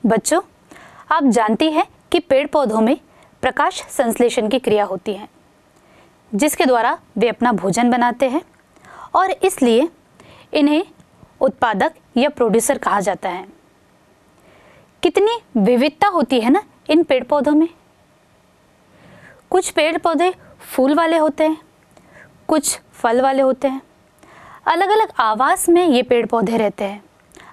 बच्चों, आप जानती हैं कि पेड़ पौधों में प्रकाश संश्लेषण की क्रिया होती है, जिसके द्वारा वे अपना भोजन बनाते हैं और इसलिए इन्हें उत्पादक या प्रोड्यूसर कहा जाता है। कितनी विविधता होती है ना इन पेड़ पौधों में। कुछ पेड़ पौधे फूल वाले होते हैं, कुछ फल वाले होते हैं। अलग अलग आवास में ये पेड़ पौधे रहते हैं,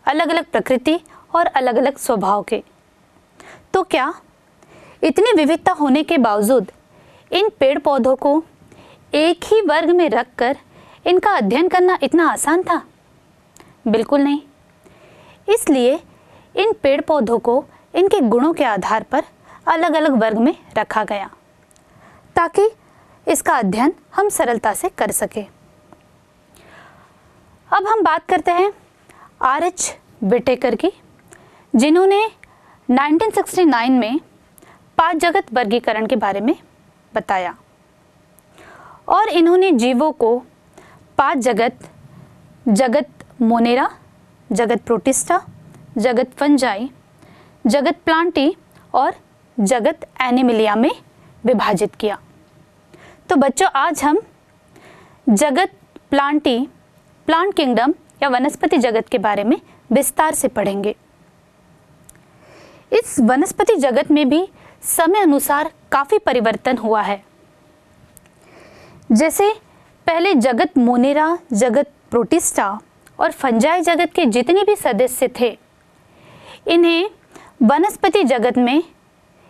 अलग अलग प्रकृति और अलग अलग स्वभाव के। तो क्या इतनी विविधता होने के बावजूद इन पेड़ पौधों को एक ही वर्ग में रखकर इनका अध्ययन करना इतना आसान था? बिल्कुल नहीं। इसलिए इन पेड़ पौधों को इनके गुणों के आधार पर अलग अलग वर्ग में रखा गया, ताकि इसका अध्ययन हम सरलता से कर सके। अब हम बात करते हैं R.H. विटेकर की, जिन्होंने 1969 में 5 जगत वर्गीकरण के बारे में बताया और इन्होंने जीवों को 5 जगत मोनेरा, जगत प्रोटिस्टा, जगत फंजाई, जगत प्लांटी और जगत एनिमिलिया में विभाजित किया। तो बच्चों, आज हम जगत प्लांटी, प्लांट किंगडम या वनस्पति जगत के बारे में विस्तार से पढ़ेंगे। इस वनस्पति जगत में भी समय अनुसार काफी परिवर्तन हुआ है। जैसे पहले जगत मोनेरा, जगत प्रोटिस्टा और फंजाई जगत के जितने भी सदस्य थे, इन्हें वनस्पति जगत में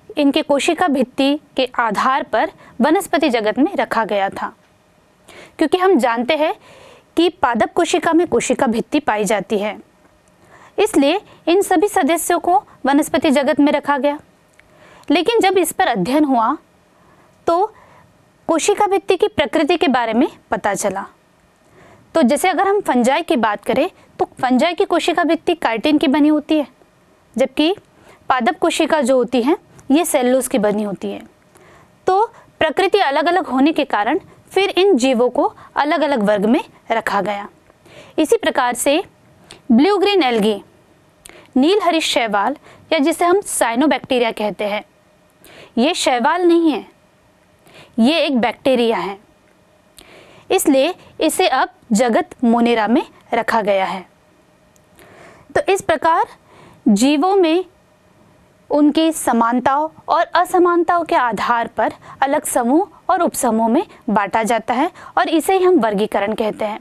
इनके कोशिका भित्ति के आधार पर वनस्पति जगत में रखा गया था, क्योंकि हम जानते हैं कि पादप कोशिका में कोशिका भित्ति पाई जाती है। इसलिए इन सभी सदस्यों को वनस्पति जगत में रखा गया। लेकिन जब इस पर अध्ययन हुआ तो कोशिका भित्ति की प्रकृति के बारे में पता चला। तो जैसे अगर हम फंजाई की बात करें तो फंजाई की कोशिका भित्ति काइटिन की बनी होती है, जबकि पादप कोशिका जो होती है ये सेलुलोज की बनी होती है। तो प्रकृति अलग अलग होने के कारण फिर इन जीवों को अलग अलग वर्ग में रखा गया। इसी प्रकार से ब्लू ग्रीन एल्गी, नील हरित शैवाल या जिसे हम साइनोबैक्टीरिया कहते हैं, ये शैवाल नहीं है, ये एक बैक्टीरिया है। इसलिए इसे अब जगत मोनेरा में रखा गया है। तो इस प्रकार जीवों में उनकी समानताओं और असमानताओं के आधार पर अलग समूह और उपसमूह में बांटा जाता है और इसे ही हम वर्गीकरण कहते हैं।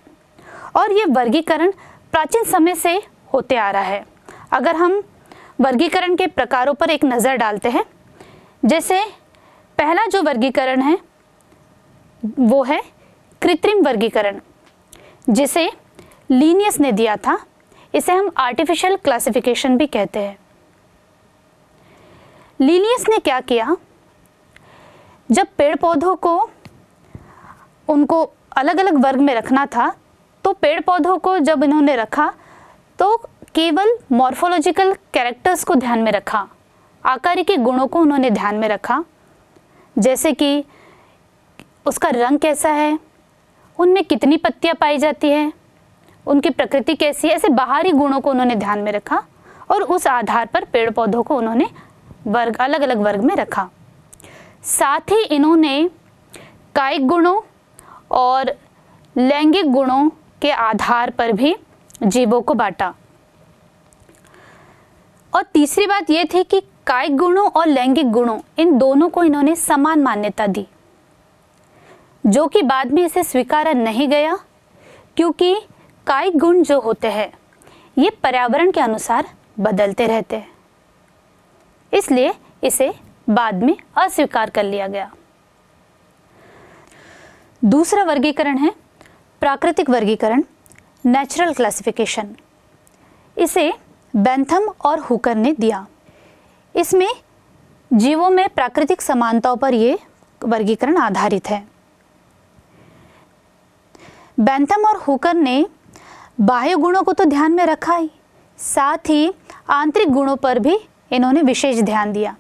और ये वर्गीकरण प्राचीन समय से होते आ रहा है। अगर हम वर्गीकरण के प्रकारों पर एक नज़र डालते हैं, जैसे पहला जो वर्गीकरण है वो है कृत्रिम वर्गीकरण, जिसे लीनियस ने दिया था। इसे हम आर्टिफिशियल क्लासिफिकेशन भी कहते हैं। लीनियस ने क्या किया, जब पेड़ पौधों को उनको अलग अलग वर्ग में रखना था, तो पेड़ पौधों को जब इन्होंने रखा तो केवल मॉर्फोलॉजिकल कैरेक्टर्स को ध्यान में रखा, आकारिकी गुणों को उन्होंने ध्यान में रखा, जैसे कि उसका रंग कैसा है, उनमें कितनी पत्तियां पाई जाती हैं, उनकी प्रकृति कैसी है, ऐसे बाहरी गुणों को उन्होंने ध्यान में रखा और उस आधार पर पेड़ पौधों को उन्होंने वर्ग, अलग अलग वर्ग में रखा। साथ ही इन्होंने कायिक गुणों और लैंगिक गुणों के आधार पर भी जीवों को बांटा। और तीसरी बात यह थी कि कायिक गुणों और लैंगिक गुणों, इन दोनों को इन्होंने समान मान्यता दी, जो कि बाद में इसे स्वीकारा नहीं गया, क्योंकि कायिक गुण जो होते हैं ये पर्यावरण के अनुसार बदलते रहते हैं। इसलिए इसे बाद में अस्वीकार कर लिया गया। दूसरा वर्गीकरण है प्राकृतिक वर्गीकरण, नेचुरल क्लासिफिकेशन। इसे बेंथम और हुकर ने दिया। इसमें जीवों में प्राकृतिक समानताओं पर यह वर्गीकरण आधारित है। बेंथम और हुकर ने बाह्य गुणों को तो ध्यान में रखा ही, साथ ही आंतरिक गुणों पर भी इन्होंने विशेष ध्यान दिया,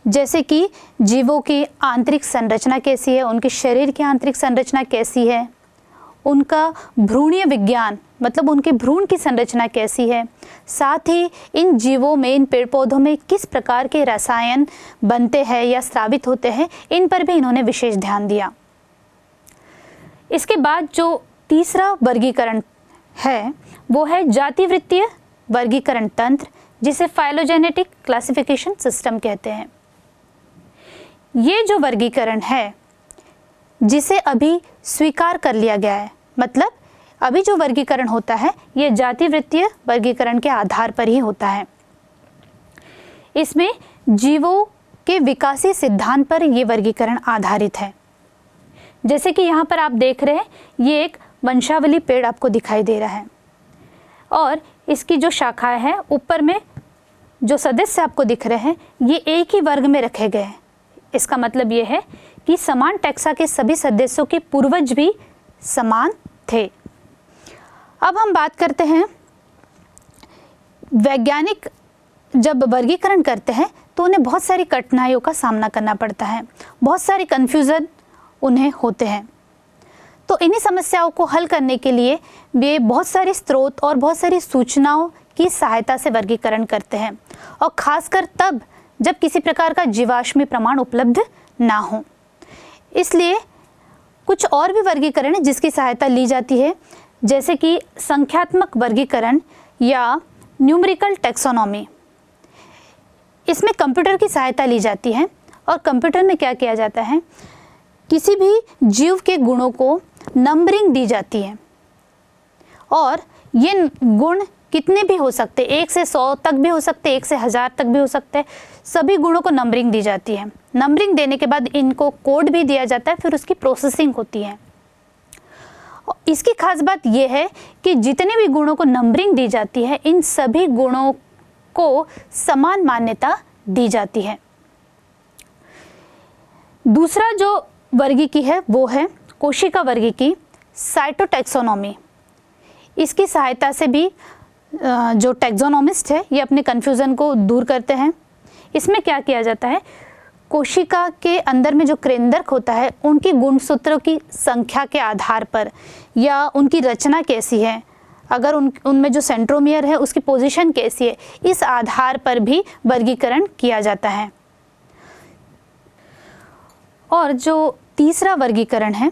जैसे कि जीवों की आंतरिक संरचना कैसी है, उनके शरीर की आंतरिक संरचना कैसी है, उनका भ्रूणीय विज्ञान मतलब उनके भ्रूण की संरचना कैसी है, साथ ही इन जीवों में, इन पेड़ पौधों में किस प्रकार के रसायन बनते हैं या स्रावित होते हैं, इन पर भी इन्होंने विशेष ध्यान दिया। इसके बाद जो तीसरा वर्गीकरण है वो है जातिवृत्तीय वर्गीकरण तंत्र, जिसे फाइलोजेनेटिक क्लासिफिकेशन सिस्टम कहते हैं। ये जो वर्गीकरण है जिसे अभी स्वीकार कर लिया गया है, मतलब अभी जो वर्गीकरण होता है ये जातिवृत्तीय वर्गीकरण के आधार पर ही होता है। इसमें जीवों के विकासी सिद्धांत पर ये वर्गीकरण आधारित है। जैसे कि यहाँ पर आप देख रहे हैं, ये एक वंशावली पेड़ आपको दिखाई दे रहा है और इसकी जो शाखाएं हैं, ऊपर में जो सदस्य आपको दिख रहे हैं, ये एक ही वर्ग में रखे गए हैं। इसका मतलब ये है कि समान टैक्सा के सभी सदस्यों के पूर्वज भी समान थे। अब हम बात करते हैं, वैज्ञानिक जब वर्गीकरण करते हैं तो उन्हें बहुत सारी कठिनाइयों का सामना करना पड़ता है, बहुत सारी कन्फ्यूज़न उन्हें होते हैं। तो इन्हीं समस्याओं को हल करने के लिए वे बहुत सारे स्रोत और बहुत सारी सूचनाओं की सहायता से वर्गीकरण करते हैं, और ख़ासकर तब जब किसी प्रकार का जीवाश्मी प्रमाण उपलब्ध ना हो। इसलिए कुछ और भी वर्गीकरण है जिसकी सहायता ली जाती है, जैसे कि संख्यात्मक वर्गीकरण या न्यूमेरिकल टैक्सोनॉमी। इसमें कंप्यूटर की सहायता ली जाती है, और कंप्यूटर में क्या किया जाता है, किसी भी जीव के गुणों को नंबरिंग दी जाती है, और ये गुण कितने भी हो सकते, 1 से 100 तक भी हो सकते, 1 से 1000 तक भी हो सकते हैं। सभी गुणों को नंबरिंग दी जाती है। नंबरिंग देने के बाद इनको कोड भी दिया जाता है, फिर उसकी प्रोसेसिंग होती है। इसकी खास बात यह है कि जितने भी गुणों को नंबरिंग दी जाती है, इन सभी गुणों को समान मान्यता दी जाती है। दूसरा जो वर्गीकी है वो है कोशिका वर्गीकी, साइटोटैक्सोनॉमी। इसकी सहायता से भी जो टैक्सोनॉमिस्ट है ये अपने कन्फ्यूज़न को दूर करते हैं। इसमें क्या किया जाता है, कोशिका के अंदर में जो केंद्रक होता है उनकी गुणसूत्रों की संख्या के आधार पर, या उनकी रचना कैसी है, अगर उनमें जो सेंट्रोमियर है उसकी पोजीशन कैसी है, इस आधार पर भी वर्गीकरण किया जाता है। और जो तीसरा वर्गीकरण है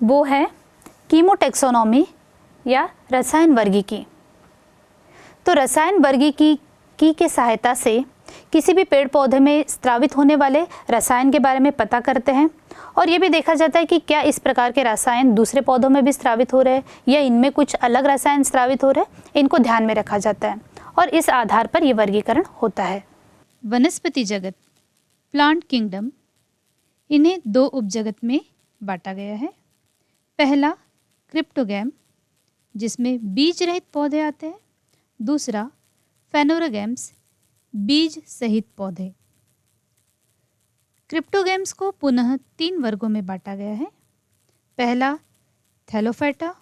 वो है कीमोटैक्सोनॉमी या रसायन वर्गीकी। तो रसायन वर्गीकी की सहायता से किसी भी पेड़ पौधे में स्रावित होने वाले रसायन के बारे में पता करते हैं, और ये भी देखा जाता है कि क्या इस प्रकार के रसायन दूसरे पौधों में भी स्रावित हो रहे हैं या इनमें कुछ अलग रसायन स्रावित हो रहे हैं, इनको ध्यान में रखा जाता है, और इस आधार पर यह वर्गीकरण होता है। वनस्पति जगत, प्लांट किंगडम, इन्हें 2 उपजगत में बांटा गया है। पहला क्रिप्टोगैम, जिसमें बीज रहित पौधे आते हैं। दूसरा फेनोरोगैम्स, बीज सहित पौधे। क्रिप्टोगैम्स को पुनः 3 वर्गों में बांटा गया है। पहला थैलोफाइटा,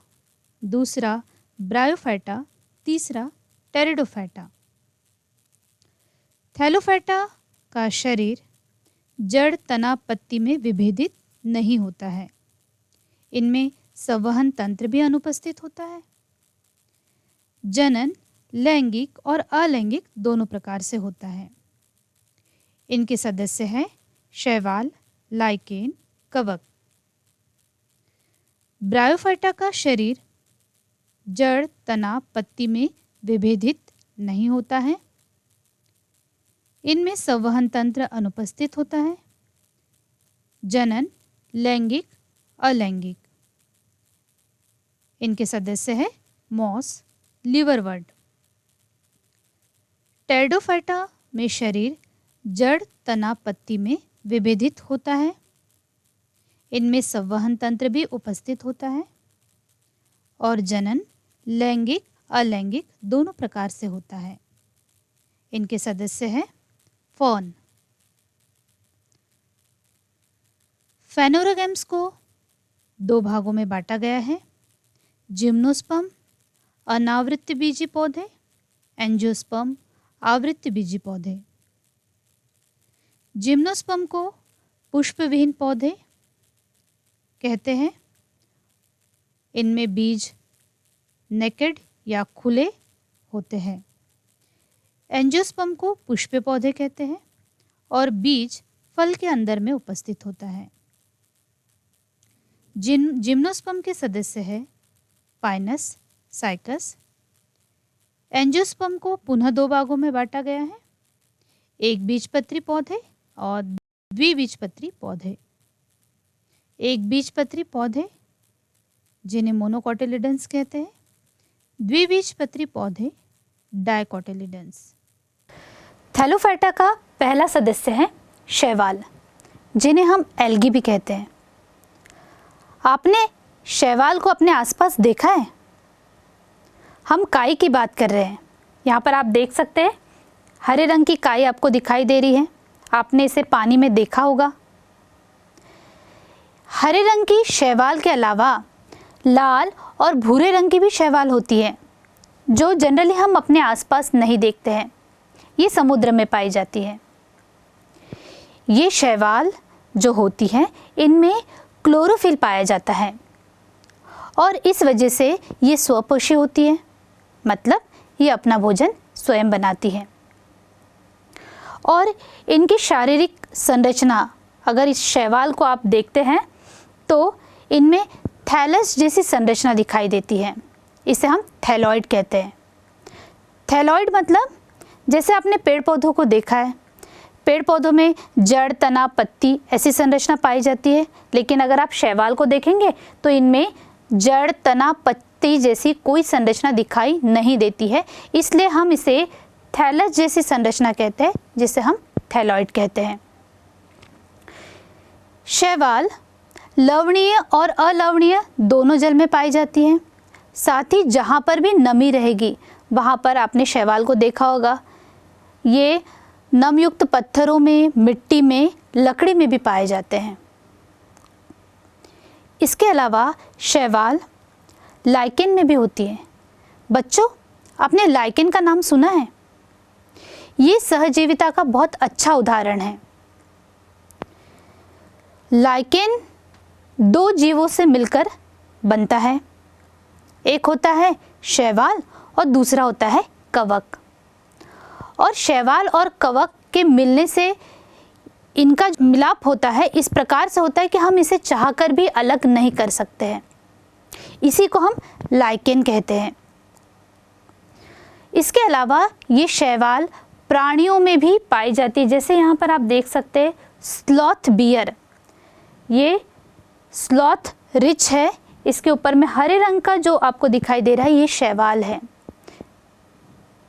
दूसरा ब्रायोफाइटा, तीसरा टेरिडोफाइटा। थैलोफाइटा का शरीर जड़, तना, पत्ती में विभेदित नहीं होता है। इनमें संवहन तंत्र भी अनुपस्थित होता है। जनन लैंगिक और अलैंगिक दोनों प्रकार से होता है। इनके सदस्य हैं शैवाल, लाइकेन, कवक। ब्रायोफाइटा का शरीर जड़, तना, पत्ती में विभेदित नहीं होता है। इनमें संवहन तंत्र अनुपस्थित होता है। जनन लैंगिक, अलैंगिक। इनके सदस्य है मॉस, लिवरवर्ट। टेरिडोफाइटा में शरीर जड़, तना, पत्ती में विभेदित होता है। इनमें संवहन तंत्र भी उपस्थित होता है, और जनन लैंगिक, अलैंगिक दोनों प्रकार से होता है। इनके सदस्य हैं फॉर्न। फेनोरोगैम्स को 2 भागों में बांटा गया है। जिम्नोस्पर्म अनावृत्त बीजी पौधे, एंजियोस्पर्म आवृत्त बीजी पौधे। जिम्नोस्पर्म को पुष्पविहीन पौधे कहते हैं। इनमें बीज नेकेड या खुले होते हैं। एंजियोस्पर्म को पुष्प पौधे कहते हैं और बीज फल के अंदर में उपस्थित होता है। जिम्नोस्पर्म के सदस्य है पाइनस, साइकस। एंजियोस्पर्म को पुनः दो भागों में बांटा गया है, एक बीजपत्री पौधे और द्विबीजपत्री पौधे। एक बीजपत्री पौधे जिन्हें मोनोकोटिलिडन्स कहते हैं, द्विबीजपत्री पौधे डाइकोटिलिडन्स। थैलोफाइटा का पहला सदस्य है शैवाल, जिन्हें हम एल्गी भी कहते हैं। आपने शैवाल को अपने आसपास देखा है? हम काई की बात कर रहे हैं। यहाँ पर आप देख सकते हैं हरे रंग की काई आपको दिखाई दे रही है। आपने इसे पानी में देखा होगा। हरे रंग की शैवाल के अलावा लाल और भूरे रंग की भी शैवाल होती है, जो जनरली हम अपने आसपास नहीं देखते हैं। ये समुद्र में पाई जाती है। ये शैवाल जो होती है, इनमें क्लोरोफिल पाया जाता है और इस वजह से ये स्वपोषी होती है, मतलब ये अपना भोजन स्वयं बनाती है। और इनकी शारीरिक संरचना, अगर इस शैवाल को आप देखते हैं तो इनमें थैलस जैसी संरचना दिखाई देती है। इसे हम थैलॉइड कहते हैं। थैलॉइड मतलब जैसे आपने पेड़ पौधों को देखा है, पेड़ पौधों में जड़, तना, पत्ती ऐसी संरचना पाई जाती है, लेकिन अगर आप शैवाल को देखेंगे तो इनमें जड़, तना, पत्ती जैसी कोई संरचना दिखाई नहीं देती है। इसलिए हम इसे थैलस जैसी संरचना कहते हैं, जिसे हम थैलॉइड कहते हैं। शैवाल लवणीय और अलवणीय दोनों जल में पाई जाती हैं। साथ ही जहाँ पर भी नमी रहेगी वहाँ पर आपने शैवाल को देखा होगा। ये नमयुक्त पत्थरों में, मिट्टी में, लकड़ी में भी पाए जाते हैं। इसके अलावा शैवाल लाइकेन में भी होती है। बच्चों, आपने लाइकेन का नाम सुना है? ये सहजीविता का बहुत अच्छा उदाहरण है। लाइकेन दो जीवों से मिलकर बनता है। एक होता है शैवाल और दूसरा होता है कवक। और शैवाल और कवक के मिलने से इनका मिलाप होता है, इस प्रकार से होता है कि हम इसे चाहकर भी अलग नहीं कर सकते हैं। इसी को हम लाइकेन कहते हैं। इसके अलावा ये शैवाल प्राणियों में भी पाई जाती है। जैसे यहाँ पर आप देख सकते हैं स्लॉथ बियर, ये स्लॉथ रिच है। इसके ऊपर में हरे रंग का जो आपको दिखाई दे रहा है, ये शैवाल है।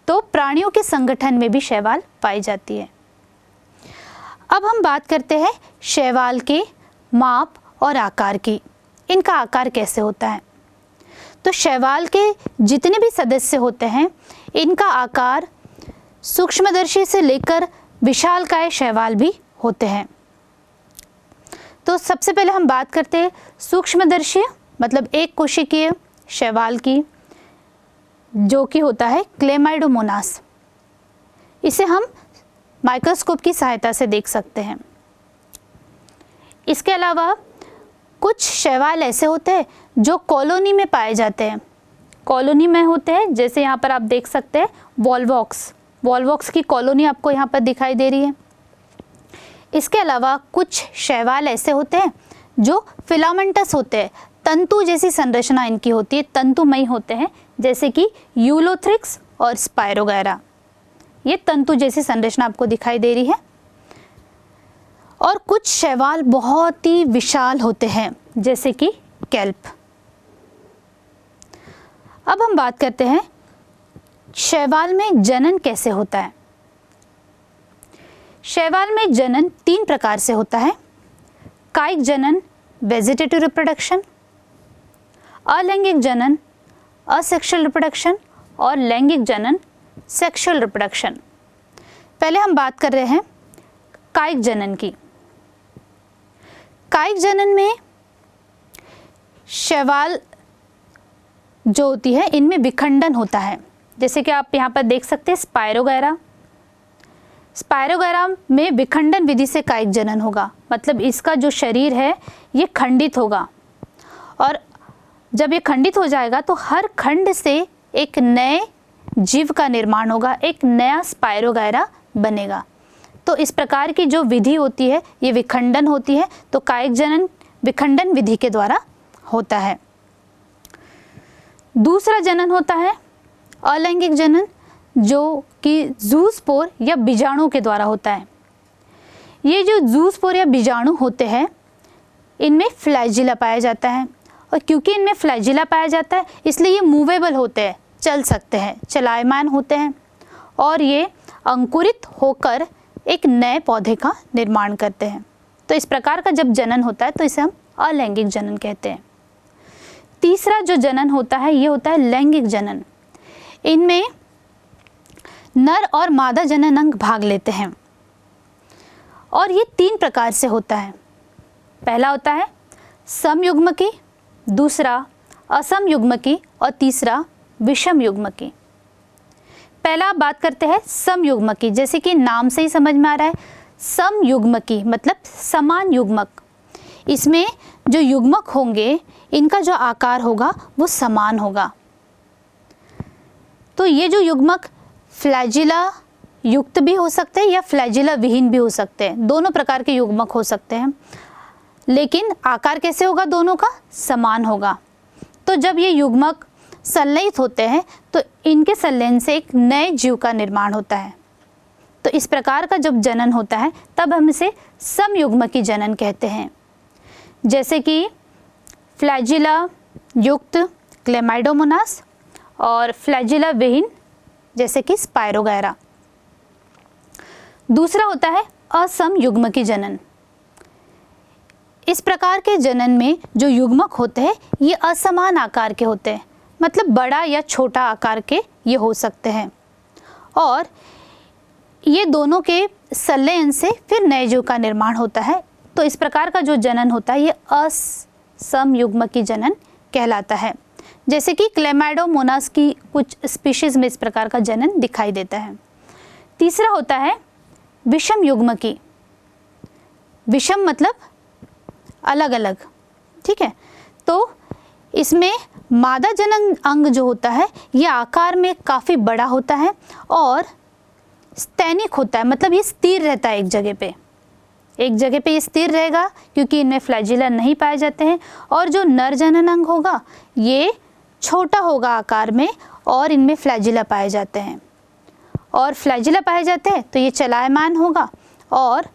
तो प्राणियों के संगठन में भी शैवाल पाई जाती है। अब हम बात करते हैं शैवाल के माप और आकार की। इनका आकार कैसे होता है? तो शैवाल के जितने भी सदस्य होते हैं, इनका आकार सूक्ष्मदर्शी से लेकर विशालकाय शैवाल भी होते हैं। तो सबसे पहले हम बात करते हैं सूक्ष्मदर्शी, मतलब एक कोशिकीय शैवाल की, जो कि होता है क्लेमाइडोमोनास। इसे हम माइक्रोस्कोप की सहायता से देख सकते हैं। इसके अलावा कुछ शैवाल ऐसे होते हैं जो कॉलोनी में पाए जाते हैं। कॉलोनी में होते हैं, जैसे यहाँ पर आप देख सकते हैं वॉल्वॉक्स की कॉलोनी आपको यहाँ पर दिखाई दे रही है। इसके अलावा कुछ शैवाल ऐसे होते हैं जो फिलामेंटस होते हैं, तंतु जैसी संरचना इनकी होती है, तंतुमयी होते हैं, जैसे कि यूलोथ्रिक्स और स्पायरोगैरा। ये तंतु जैसी संरचना आपको दिखाई दे रही है। और कुछ शैवाल बहुत ही विशाल होते हैं, जैसे कि केल्प। अब हम बात करते हैं शैवाल में जनन कैसे होता है। शैवाल में जनन 3 प्रकार से होता है। कायिक जनन, वेजिटेटिव रिप्रोडक्शन, अलैंगिक जनन, असेक्सुअल रिप्रोडक्शन, और लैंगिक जनन, सेक्सुअल रिप्रोडक्शन। पहले हम बात कर रहे हैं कायिक जनन की। कायिक जनन में शैवाल जो होती है, इनमें विखंडन होता है। जैसे कि आप यहाँ पर देख सकते हैं स्पायरोगैरा में विखंडन विधि से कायिक जनन होगा, मतलब इसका जो शरीर है ये खंडित होगा। और जब ये खंडित हो जाएगा तो हर खंड से एक नए जीव का निर्माण होगा, एक नया स्पायरोगायरा बनेगा। तो इस प्रकार की जो विधि होती है ये विखंडन होती है। तो कायिक जनन विखंडन विधि के द्वारा होता है। दूसरा जनन होता है अलैंगिक जनन, जो कि ज़ूस्पोर या बीजाणु के द्वारा होता है। ये जो ज़ूस्पोर या बीजाणु होते हैं इनमें फ्लैजिला पाया जाता है, और क्योंकि इनमें फ्लैजिला पाया जाता है इसलिए ये मूवेबल होते हैं, चल सकते हैं, चलायमान होते हैं, और ये अंकुरित होकर एक नए पौधे का निर्माण करते हैं। तो इस प्रकार का जब जनन होता है तो इसे हम अलैंगिक जनन कहते हैं। तीसरा जो जनन होता है ये होता है लैंगिक जनन। इनमें नर और मादा जनन अंग भाग लेते हैं, और ये 3 प्रकार से होता है। पहला होता है समयुग्मकी, दूसरा असमयुग्मकी और तीसरा विषमयुग्मकी। पहला आप बात करते हैं समयुग्मकी, जैसे कि नाम से ही समझ में आ रहा है, समयुग्मकी मतलब समान युग्मक। इसमें जो युग्मक होंगे इनका जो आकार होगा वो समान होगा। तो ये जो युग्मक फ्लैजिला युक्त भी हो सकते हैं या फ्लैजिला विहीन भी हो सकते हैं, दोनों प्रकार के युग्मक हो सकते हैं, लेकिन आकार कैसे होगा? दोनों का समान होगा। तो जब ये युग्मक संलयित होते हैं तो इनके संलयन से एक नए जीव का निर्माण होता है। तो इस प्रकार का जब जनन होता है तब हम इसे समयुग्मकी जनन कहते हैं, जैसे कि फ्लैजिला युक्त क्लेमाइडोमोनास और फ्लैजिला विहीन जैसे कि स्पायरोगायरा। दूसरा होता है असमयुग्मकी जनन। इस प्रकार के जनन में जो युग्मक होते हैं ये असमान आकार के होते हैं, मतलब बड़ा या छोटा आकार के ये हो सकते हैं, और ये दोनों के संलयन से फिर नए जीव का निर्माण होता है। तो इस प्रकार का जो जनन होता है ये असमयुग्मकी जनन कहलाता है। जैसे कि क्लेमाइडोमोनास की कुछ स्पीशीज में इस प्रकार का जनन दिखाई देता है। तीसरा होता है विषम युग्मकी। विषम मतलब अलग अलग, ठीक है। तो इसमें मादा जनन अंग जो होता है ये आकार में काफ़ी बड़ा होता है और स्थैनिक होता है, मतलब ये स्थिर रहता है एक जगह पे ये स्थिर रहेगा क्योंकि इनमें फ्लैजिला नहीं पाए जाते हैं। और जो नर जनन अंग होगा ये छोटा होगा आकार में और इनमें फ्लैजिला पाए जाते हैं, और फ्लैजिला पाए जाते हैं तो ये चलायमान होगा, और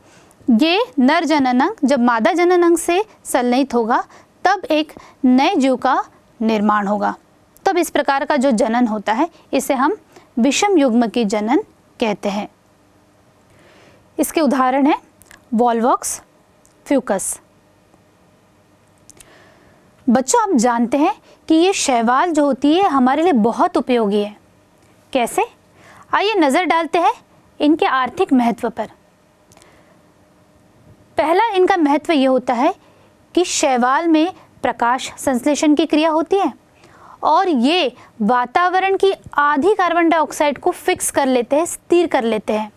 ये नर जनन अंग जब मादा जनन अंग से संलयित होगा तब एक नए जीव का निर्माण होगा। तब इस प्रकार का जो जनन होता है इसे हम विषम युग्मकी जनन कहते हैं। इसके उदाहरण है वॉल्वॉक्स, फ्यूकस। बच्चों आप जानते हैं कि ये शैवाल जो होती है हमारे लिए बहुत उपयोगी है। कैसे? आइए नज़र डालते हैं इनके आर्थिक महत्व पर। पहला इनका महत्व ये होता है कि शैवाल में प्रकाश संश्लेषण की क्रिया होती है और ये वातावरण की आधी कार्बन डाइऑक्साइड को फिक्स कर लेते हैं, स्थिर कर लेते हैं।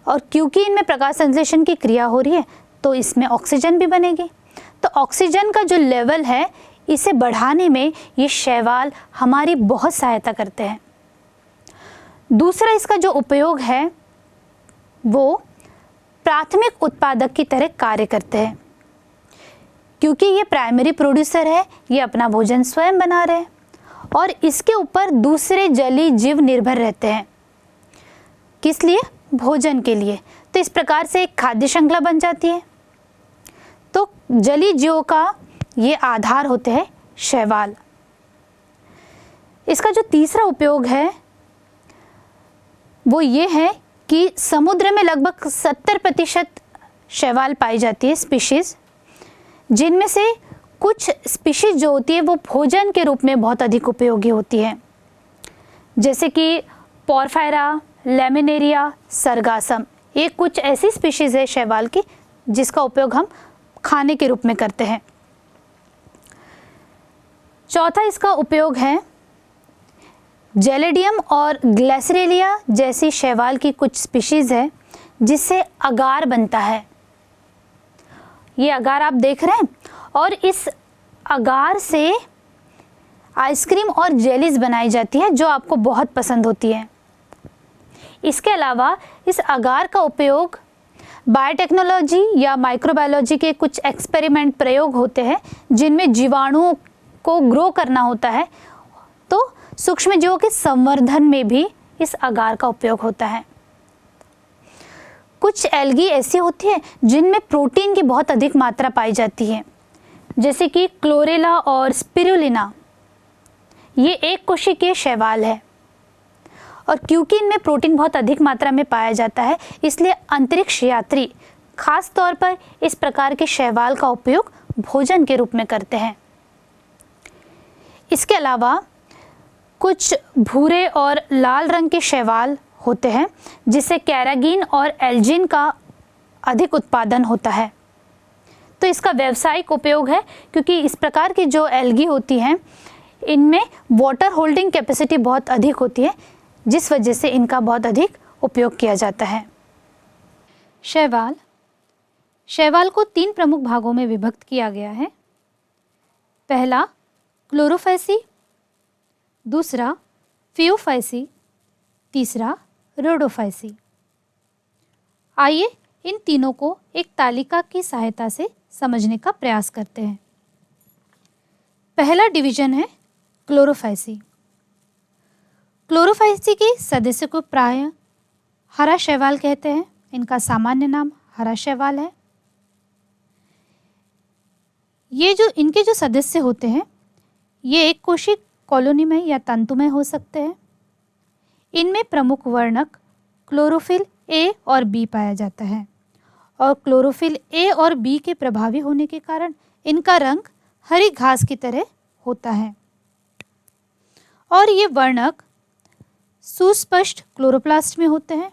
और क्योंकि इनमें प्रकाश संश्लेषण की क्रिया हो रही है तो इसमें ऑक्सीजन भी बनेगी। तो ऑक्सीजन का जो लेवल है इसे बढ़ाने में ये शैवाल हमारी बहुत सहायता करते हैं। दूसरा इसका जो उपयोग है वो प्राथमिक उत्पादक की तरह कार्य करते हैं, क्योंकि ये प्राइमरी प्रोड्यूसर है, ये अपना भोजन स्वयं बना रहे हैं और इसके ऊपर दूसरे जलीय जीव निर्भर रहते हैं। किस लिए? भोजन के लिए। तो इस प्रकार से एक खाद्य श्रृंखला बन जाती है। तो जलीय जीवों का ये आधार होते हैं शैवाल। इसका जो तीसरा उपयोग है वो ये है कि समुद्र में लगभग 70% शैवाल पाई जाती है स्पीशीज़, जिनमें से कुछ स्पीशीज़ जो होती है वो भोजन के रूप में बहुत अधिक उपयोगी होती है, जैसे कि पोरफायरा, लैमिनेरिया, सरगासम। ये कुछ ऐसी स्पीशीज़ है शैवाल की जिसका उपयोग हम खाने के रूप में करते हैं। चौथा इसका उपयोग है जेलेडियम और ग्लेसरेलिया जैसी शैवाल की कुछ स्पीशीज़ है जिससे अगार बनता है। ये अगार आप देख रहे हैं और इस अगार से आइसक्रीम और जेलीज बनाई जाती है जो आपको बहुत पसंद होती है। इसके अलावा इस अगार का उपयोग बायोटेक्नोलॉजी या माइक्रोबायोलॉजी के कुछ एक्सपेरिमेंट प्रयोग होते हैं जिनमें जीवाणुओं को ग्रो करना होता है, तो सूक्ष्मजीवों के संवर्धन में भी इस अगार का उपयोग होता है। कुछ एल्गी ऐसी होती है जिनमें प्रोटीन की बहुत अधिक मात्रा पाई जाती है, जैसे कि क्लोरेला और स्पिरुलिना। ये एक कोशिकीय शैवाल है और क्योंकि इनमें प्रोटीन बहुत अधिक मात्रा में पाया जाता है, इसलिए अंतरिक्ष यात्री खास तौर पर इस प्रकार के शैवाल का उपयोग भोजन के रूप में करते हैं। इसके अलावा कुछ भूरे और लाल रंग के शैवाल होते हैं जिससे कैरागीन और एल्जिन का अधिक उत्पादन होता है। तो इसका व्यावसायिक उपयोग है क्योंकि इस प्रकार की जो एल्गी होती हैं इनमें वाटर होल्डिंग कैपेसिटी बहुत अधिक होती है, जिस वजह से इनका बहुत अधिक उपयोग किया जाता है। शैवाल। शैवाल को 3 प्रमुख भागों में विभक्त किया गया है। पहला क्लोरोफाइसी, दूसरा फियोफाइसी, तीसरा रोडोफाइसी। आइए इन तीनों को एक तालिका की सहायता से समझने का प्रयास करते हैं। पहला डिवीजन है क्लोरोफाइसी। क्लोरोफाइसी के सदस्य को प्रायः हरा शैवाल कहते हैं। इनका सामान्य नाम हरा शैवाल है। इनके जो सदस्य होते हैं ये एक कोशिक कॉलोनीमय या तंतुमय हो सकते हैं। इनमें प्रमुख वर्णक क्लोरोफिल ए और बी पाया जाता है और क्लोरोफिल ए और बी के प्रभावी होने के कारण इनका रंग हरी घास की तरह होता है और ये वर्णक सुस्पष्ट क्लोरोप्लास्ट में होते हैं।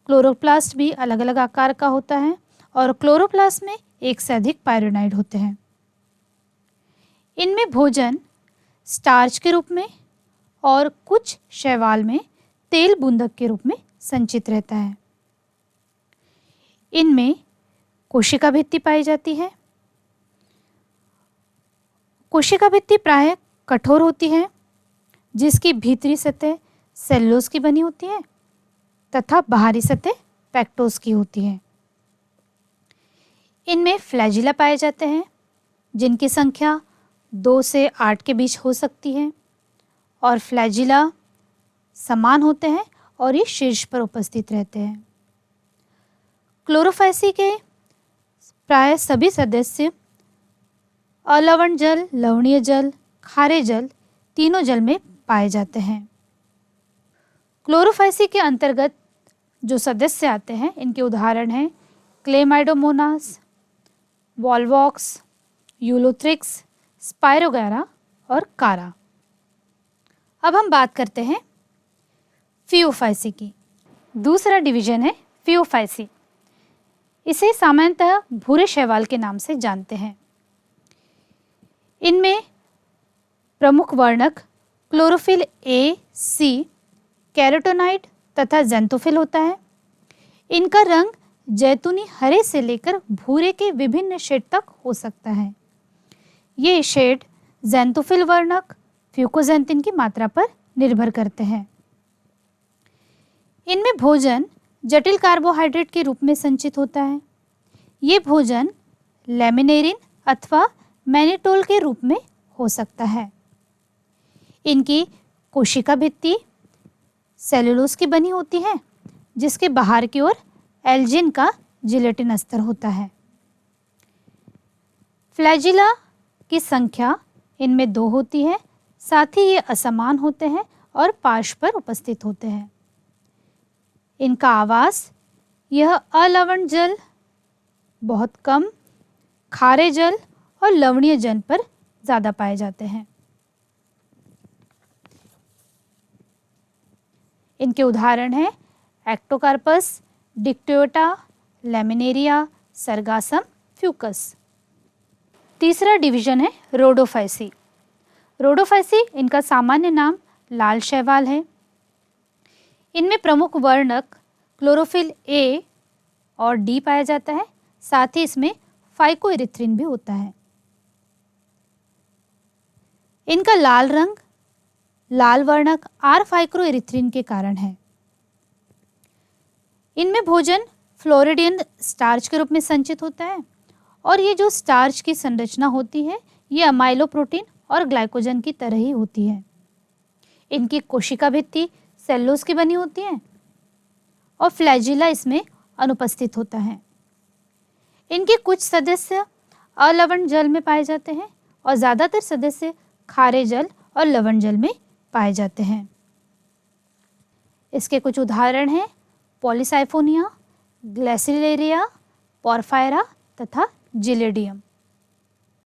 क्लोरोप्लास्ट भी अलग अलग आकार का होता है और क्लोरोप्लास्ट में एक से अधिक पायरोनाइड होते हैं। इनमें भोजन स्टार्च के रूप में और कुछ शैवाल में तेल बूंदक के रूप में संचित रहता है। इनमें कोशिका भित्ति पाई जाती है। कोशिका भित्ति प्रायः कठोर होती है जिसकी भीतरी सतह सेलुलोज की बनी होती है तथा बाहरी सतह पैक्टोज की होती है। इनमें फ्लैजिला पाए जाते हैं जिनकी संख्या 2 से 8 के बीच हो सकती है और फ्लैजिला समान होते हैं और ये शीर्ष पर उपस्थित रहते हैं। क्लोरोफाइसी के प्राय सभी सदस्य अलवण जल, लवणीय जल, खारे जल तीनों जल में पाए जाते हैं। क्लोरोफाइसी के अंतर्गत जो सदस्य आते हैं इनके उदाहरण हैं क्लेमाइडोमोनास, वॉल्वॉक्स, यूलोथ्रिक्स, स्पायरोगैरा और कारा। अब हम बात करते हैं फियोफाइसी की। दूसरा डिवीजन है फियोफाइसी। इसे सामान्यतः भूरे शैवाल के नाम से जानते हैं। इनमें प्रमुख वर्णक क्लोरोफिल ए, सी, कैरोटोनाइड तथा ज़ेंथोफिल होता है। इनका रंग जैतूनी हरे से लेकर भूरे के विभिन्न शेड तक हो सकता है। ये शेड ज़ेंथोफिल वर्णक फ्यूकोजेंथिन की मात्रा पर निर्भर करते हैं। इनमें भोजन जटिल कार्बोहाइड्रेट के रूप में संचित होता है। ये भोजन लैमिनेरिन अथवा मैनिटोल के रूप में हो सकता है। इनकी कोशिका भित्ति सेलुलोज की बनी होती है जिसके बाहर की ओर एल्जिन का जिलेटिन स्तर होता है। फ्लैजिला की संख्या इनमें 2 होती है, साथ ही ये असमान होते हैं और पार्श्व पर उपस्थित होते हैं। इनका आवास यह अलवण जल, बहुत कम खारे जल और लवणीय जल पर ज़्यादा पाए जाते हैं। इनके उदाहरण हैं Ectocarpus, Dictyota, laminaria, sargassum, Fucus. तीसरा डिवीजन है रोडोफाइसी। रोडोफाइसी इनका सामान्य नाम लाल शैवाल है। इनमें प्रमुख वर्णक क्लोरोफिल ए और डी पाया जाता है, साथ ही इसमें फाइकोइरिथ्रिन भी होता है। इनका लाल रंग लाल वर्णक आर फाइक्रोइरिथ्रिन के कारण है। इनमें भोजन फ्लोरिडियन स्टार्च के रूप में संचित होता है और ये जो स्टार्च की संरचना होती है ये अमाइलो प्रोटीन और ग्लाइकोजन की तरह ही होती है। इनकी कोशिका भित्ति सेल्यूलोज की बनी होती है और फ्लैजिला इसमें अनुपस्थित होता है। इनके कुछ सदस्य अलवण जल में पाए जाते हैं और ज़्यादातर सदस्य खारे जल और लवण जल में पाए जाते हैं। इसके कुछ उदाहरण हैं पॉलीसाइफोनिया, ग्लेसिलेरिया, पोरफायरा तथा जिलेडियम।